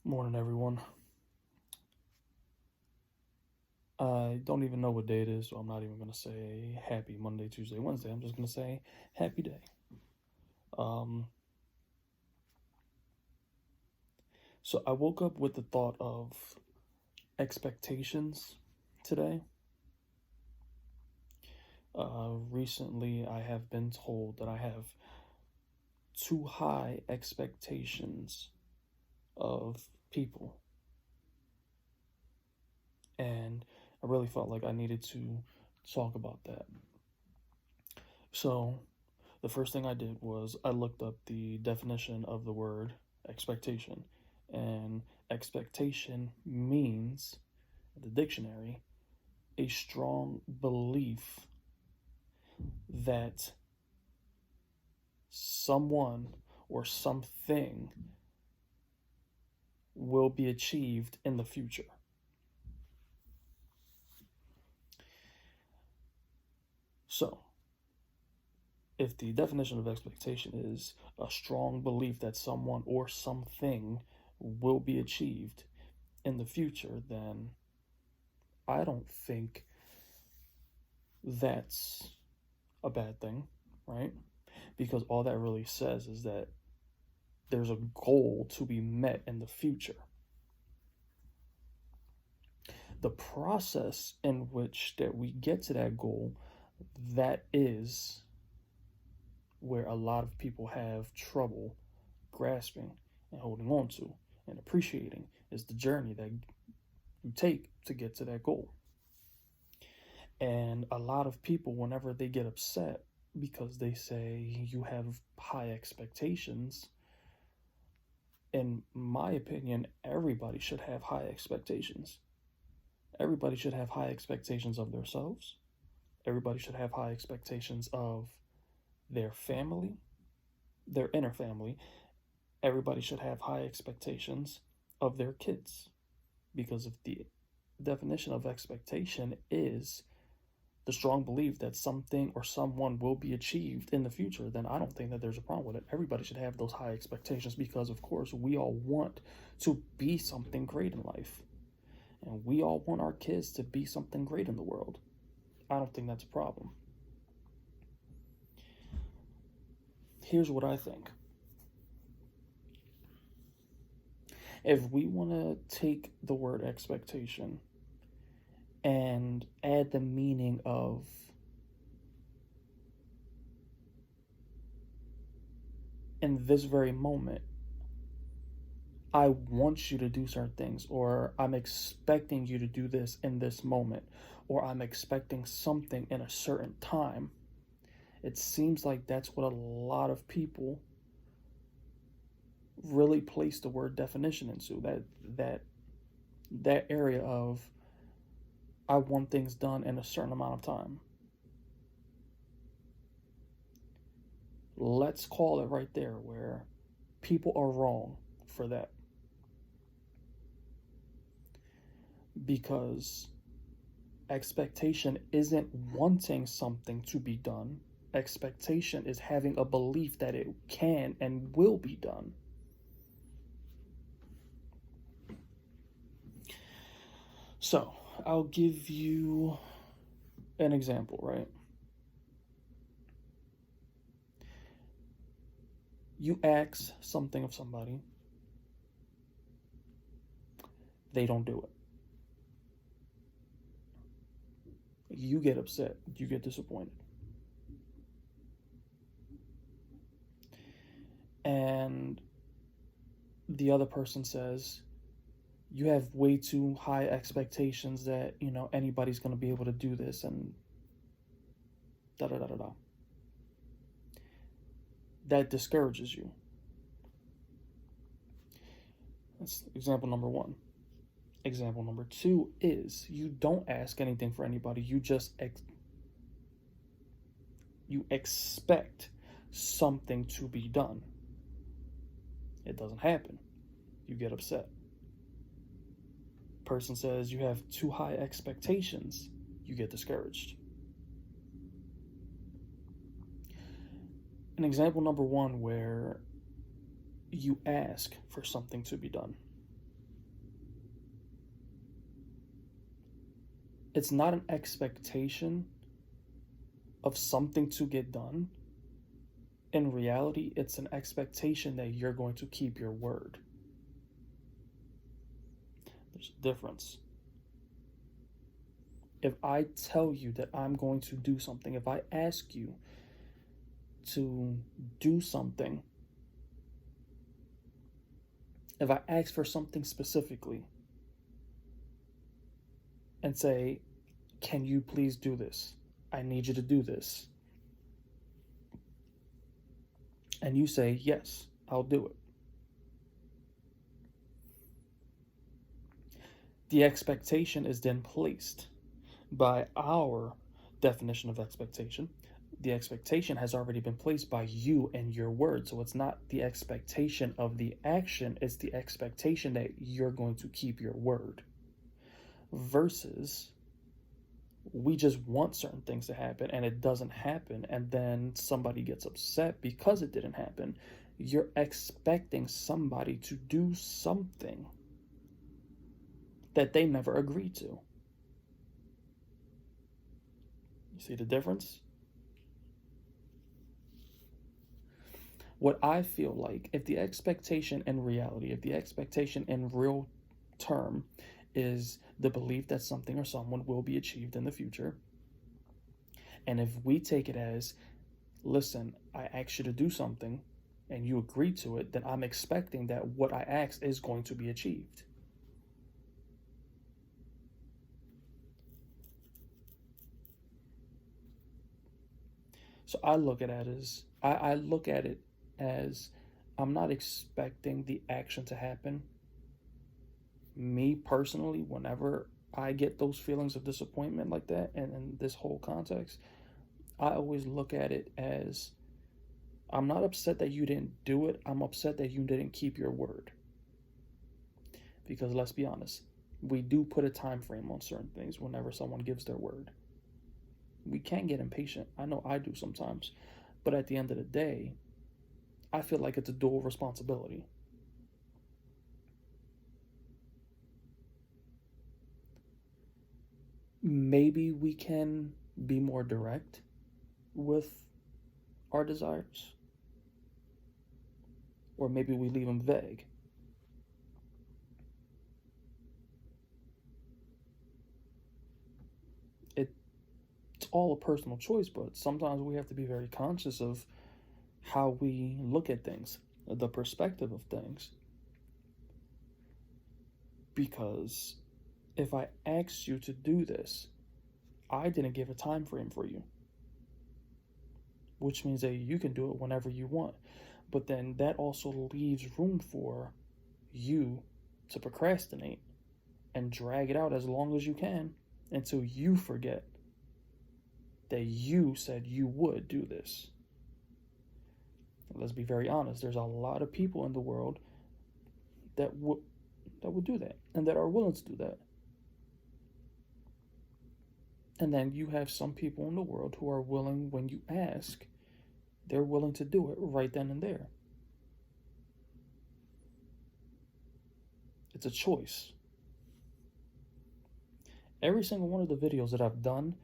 Morning, everyone. I don't even know what day it is, so I'm not even going to say happy Monday, Tuesday, Wednesday. I'm just going to say happy day. Um, so I woke up with the thought of expectations today. Recently, I have been told that I have too high expectations of people, and I really felt like I needed to talk about that. So, the first thing I did was I looked up the definition of the word expectation. And expectation means, in the dictionary, a strong belief that someone or something will be achieved in the future. So, if the definition of expectation is a strong belief that someone or something will be achieved in the future, then I don't think that's a bad thing, right? Because all that really says is that there's a goal to be met in the future. The process in which that we get to that goal, that is where a lot of people have trouble grasping and holding on to and appreciating, is the journey that you take to get to that goal. And a lot of people, whenever they get upset because they say you have high expectations, in my opinion, everybody should have high expectations. Everybody should have high expectations of themselves. Everybody should have high expectations of their family, their inner family. Everybody should have high expectations of their kids. Because if the definition of expectation is the strong belief that something or someone will be achieved in the future, then I don't think that there's a problem with it. Everybody should have those high expectations because, of course, we all want to be something great in life. And we all want our kids to be something great in the world. I don't think that's a problem. Here's what I think. If we want to take the word expectation and add the meaning of in this very moment, I want you to do certain things, or I'm expecting you to do this in this moment, or I'm expecting something in a certain time. It seems like that's what a lot of people really place the word definition into, that area of I want things done in a certain amount of time. Let's call it right there where people are wrong for that. Because expectation isn't wanting something to be done. Expectation is having a belief that it can and will be done. So, I'll give you an example, right? You ask something of somebody, they don't do it. You get upset, you get disappointed. And the other person says, you have way too high expectations that, anybody's going to be able to do this and da da da da da. That discourages you. That's example number one. Example number two is you don't ask anything for anybody. You just you expect something to be done. It doesn't happen. You get upset. Person says you have too high expectations. You get discouraged. An example number one where you ask for something to be done. It's not an expectation of something to get done. In reality, it's an expectation that you're going to keep your word. There's a difference. If I tell you that I'm going to do something, if I ask you to do something, if I ask for something specifically and say, can you please do this? I need you to do this. And you say, yes, I'll do it. The expectation is then placed by our definition of expectation. The expectation has already been placed by you and your word. So it's not the expectation of the action, it's the expectation that you're going to keep your word. Versus we just want certain things to happen and it doesn't happen, and then somebody gets upset because it didn't happen. You're expecting somebody to do something that they never agreed to. You see the difference? What I feel like, if the expectation in reality, if the expectation in real term is the belief that something or someone will be achieved in the future, and if we take it as, listen, I asked you to do something and you agree to it, then I'm expecting that what I asked is going to be achieved. So I look at it as I look at it as I'm not expecting the action to happen. Me personally, whenever I get those feelings of disappointment like that, and in this whole context, I always look at it as, I'm not upset that you didn't do it, I'm upset that you didn't keep your word. Because let's be honest, we do put a time frame on certain things whenever someone gives their word. We can get impatient. I know I do sometimes. But at the end of the day, I feel like it's a dual responsibility. Maybe we can be more direct with our desires, or maybe we leave them vague. It's all a personal choice, but sometimes we have to be very conscious of how we look at things, the perspective of things. Because if I asked you to do this, I didn't give a time frame for you, which means that you can do it whenever you want. But then that also leaves room for you to procrastinate and drag it out as long as you can until you forget that you said you would do this. Let's be very honest, there's a lot of people in the world that would do that and that are willing to do that. And then you have some people in the world who are willing, when you ask, they're willing to do it right then and there. It's a choice. Every single one of the videos that I've done,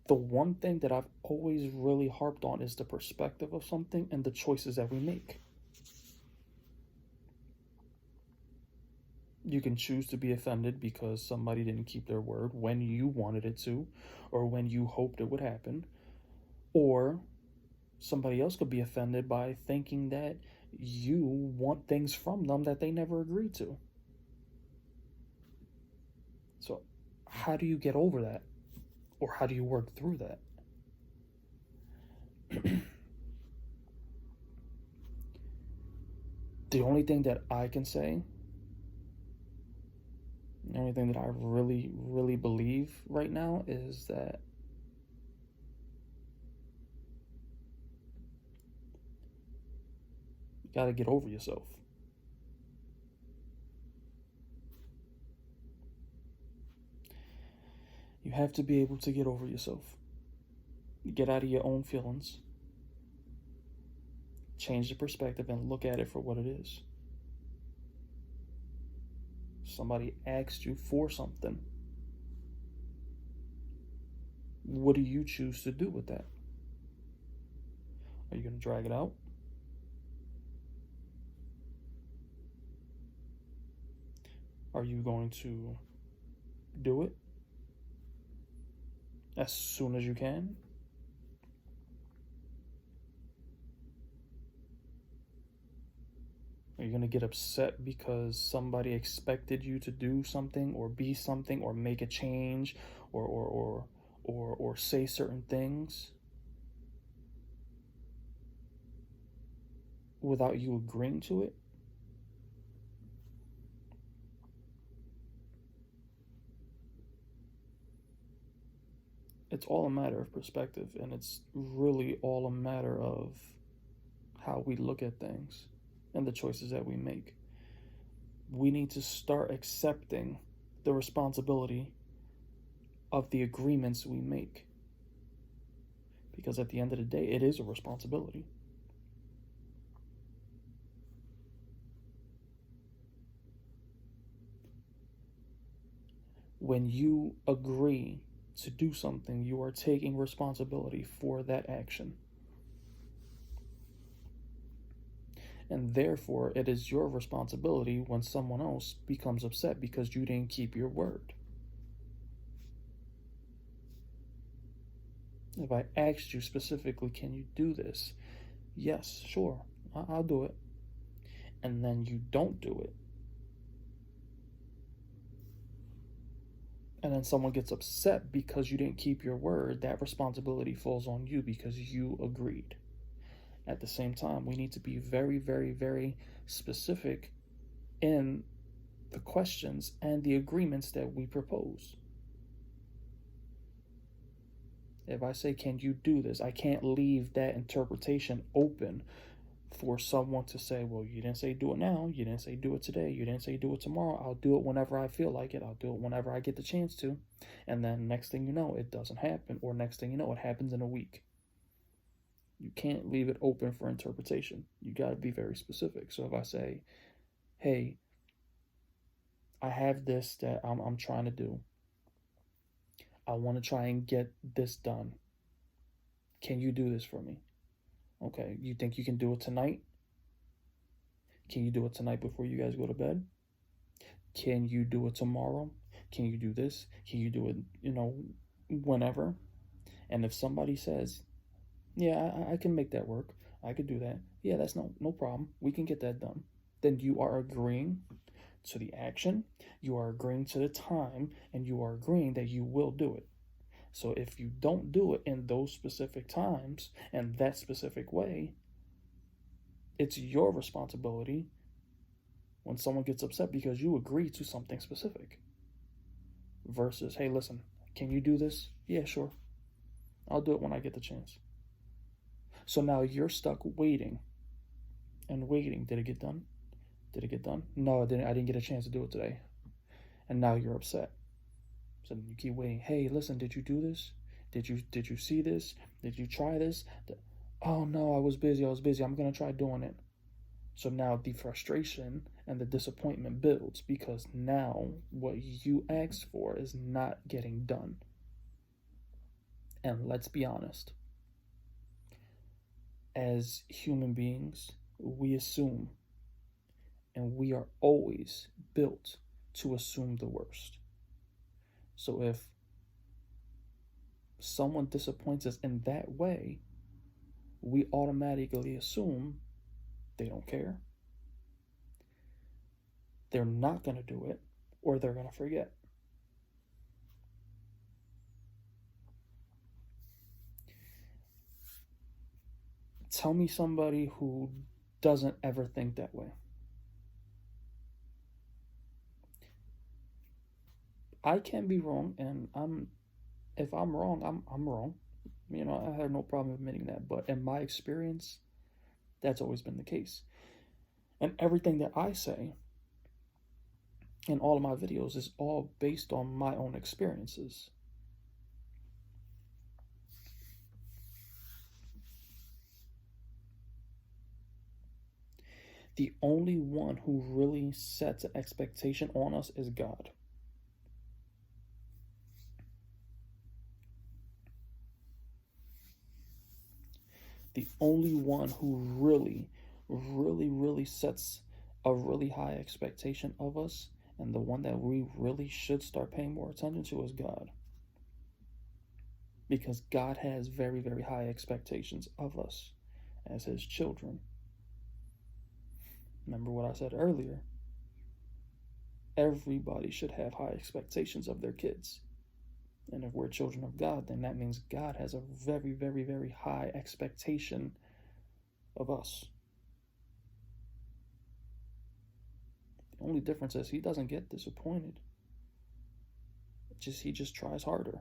the one thing that I've always really harped on is the perspective of something and the choices that we make. You can choose to be offended because somebody didn't keep their word when you wanted it to, or when you hoped it would happen. Or somebody else could be offended by thinking that you want things from them that they never agreed to. So how do you get over that? Or how do you work through that? The only thing that I can say, the only thing that I really, really believe right now is that you gotta get over yourself. You have to be able to get over yourself. Get out of your own feelings. Change the perspective and look at it for what it is. Somebody asked you for something. What do you choose to do with that? Are you going to drag it out? Are you going to do it as soon as you can? Are you going to get upset because somebody expected you to do something or be something or make a change or say certain things without you agreeing to it? It's all a matter of perspective, and it's really all a matter of how we look at things and the choices that we make. We need to start accepting the responsibility of the agreements we make, because at the end of the day, it is a responsibility. When you agree to do something, you are taking responsibility for that action. And therefore, it is your responsibility when someone else becomes upset because you didn't keep your word. If I asked you specifically, can you do this? Yes, sure, I'll do it. And then you don't do it. And then someone gets upset because you didn't keep your word, that responsibility falls on you because you agreed. At the same time, we need to be very, very, very specific in the questions and the agreements that we propose. If I say, can you do this? I can't leave that interpretation open for someone to say, well, you didn't say do it now. You didn't say do it today. You didn't say do it tomorrow. I'll do it whenever I feel like it. I'll do it whenever I get the chance to. And then next thing you know, it doesn't happen. Or next thing you know, it happens in a week. You can't leave it open for interpretation. You got to be very specific. So if I say, hey, I have this that I'm trying to do. I want to try and get this done. Can you do this for me? Okay, you think you can do it tonight? Can you do it tonight before you guys go to bed? Can you do it tomorrow? Can you do this? Can you do it, whenever? And if somebody says, yeah, I can make that work. I could do that. Yeah, that's no problem. We can get that done. Then you are agreeing to the action, you are agreeing to the time, and you are agreeing that you will do it. So if you don't do it in those specific times and that specific way, it's your responsibility when someone gets upset because you agree to something specific. Versus, hey, listen, can you do this? Yeah, sure. I'll do it when I get the chance. So now you're stuck waiting and waiting. Did it get done? Did it get done? No, I didn't get a chance to do it today. And now you're upset. So you keep waiting. Hey, listen, did you do this? Did you see this? Did you try this? Oh no, I was busy. I'm gonna try doing it. So now the frustration and the disappointment builds because now what you asked for is not getting done. And let's be honest. As human beings, we assume, and we are always built to assume the worst. So if someone disappoints us in that way, we automatically assume they don't care, they're not going to do it, or they're going to forget. Tell me somebody who doesn't ever think that way. I can be wrong, and if I'm wrong, I'm wrong. I have no problem admitting that. But in my experience, that's always been the case. And everything that I say in all of my videos is all based on my own experiences. The only one who really sets an expectation on us is God. The only one who really sets a really high expectation of us, and the one that we really should start paying more attention to, is God. Because God has very high expectations of us as his children. Remember what I said earlier. Everybody should have high expectations of their kids. And if we're children of God, then that means God has a very high expectation of us. The only difference is he doesn't get disappointed. He just tries harder.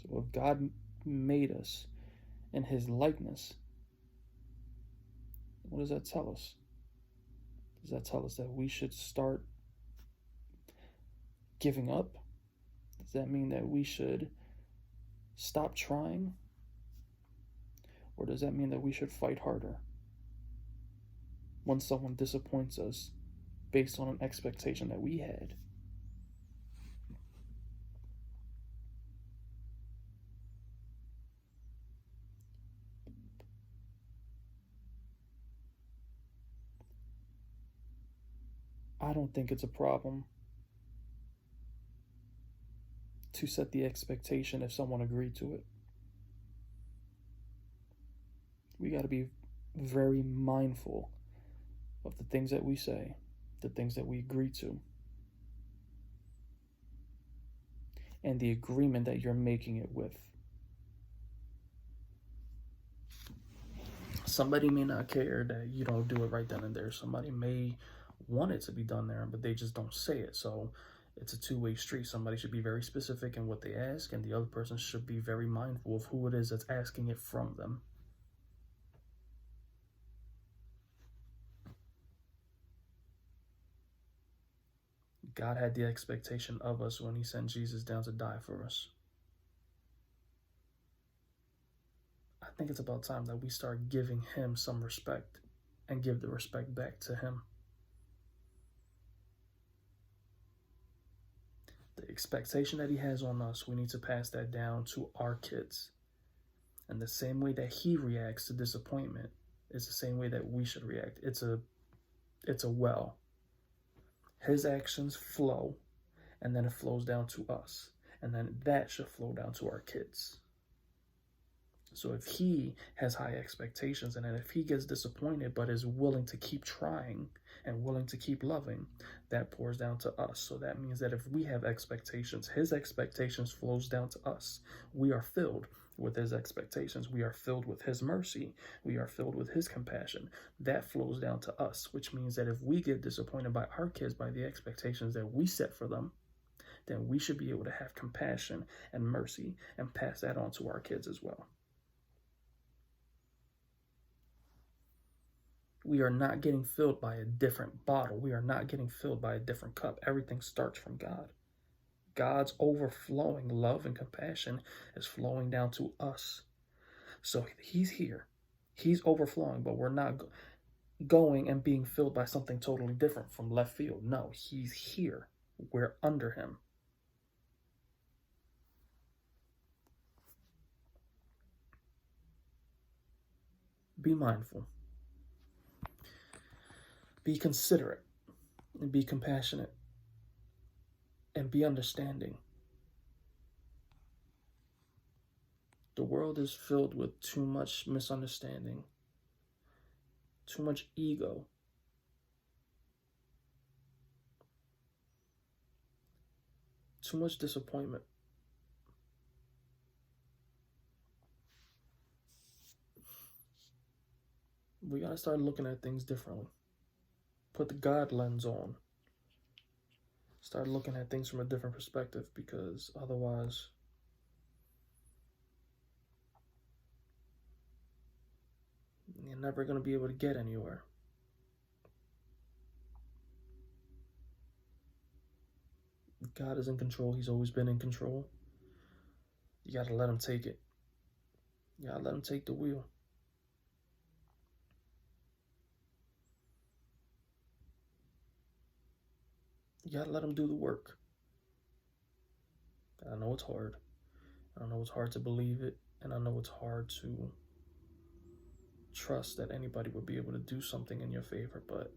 So if God made us in his likeness, what does that tell us? Does that tell us that we should start giving up? Does that mean that we should stop trying? Or does that mean that we should fight harder when someone disappoints us based on an expectation that we had? I don't think it's a problem to set the expectation if someone agreed to it. We got to be very mindful of the things that we say, the things that we agree to, and the agreement that you're making it with. Somebody may not care that you don't do it right then and there. Somebody may want it to be done there, but they just don't say it. So it's a two-way street. Somebody should be very specific in what they ask, and the other person should be very mindful of who it is that's asking it from them. God had the expectation of us when he sent Jesus down to die for us. I think it's about time that we start giving him some respect and give the respect back to him. The expectation that he has on us, we need to pass that down to our kids. And the same way that he reacts to disappointment is the same way that we should react. It's a well. His actions flow, and then it flows down to us. And then that should flow down to our kids. So if he has high expectations, and then if he gets disappointed but is willing to keep trying and willing to keep loving, that pours down to us. So that means that if we have expectations, his expectations flows down to us. We are filled with his expectations. We are filled with his mercy. We are filled with his compassion. That flows down to us, which means that if we get disappointed by our kids, by the expectations that we set for them, then we should be able to have compassion and mercy and pass that on to our kids as well. We are not getting filled by a different bottle. We are not getting filled by a different cup. Everything starts from God. God's overflowing love and compassion is flowing down to us. So he's here. He's overflowing, but we're not going and being filled by something totally different from left field. No, he's here. We're under him. Be mindful. Be considerate. And be compassionate. And be understanding. The world is filled with too much misunderstanding, too much ego, too much disappointment. We gotta start looking at things differently. Put the God lens on. Start looking at things from a different perspective, because otherwise you're never going to be able to get anywhere. God is in control. He's always been in control. You got to let him take it. You got to let him take the wheel. You got to let him do the work. I know it's hard. I know it's hard to believe it, and I know it's hard to trust that anybody would be able to do something in your favor, but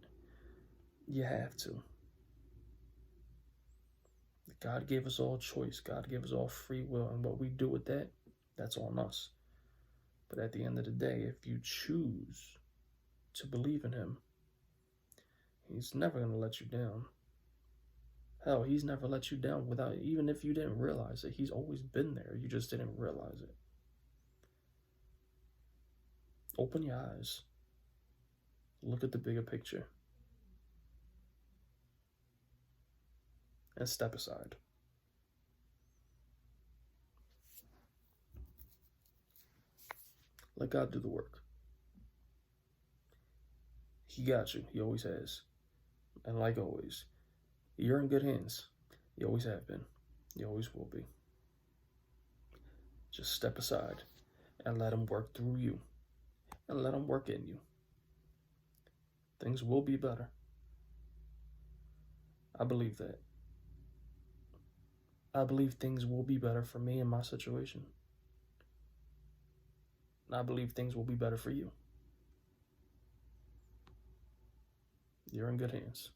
you have to. God gave us all choice. God gave us all free will, and what we do with that, that's on us. But at the end of the day, if you choose to believe in him, he's never going to let you down. Hell, he's never let you down without, even if you didn't realize it. He's always been there. You just didn't realize it. Open your eyes. Look at the bigger picture. And step aside. Let God do the work. He got you. He always has. And like always, you're in good hands. You always have been. You always will be. Just step aside and let him work through you. And let him work in you. Things will be better. I believe that. I believe things will be better for me in my situation. And I believe things will be better for you. You're in good hands.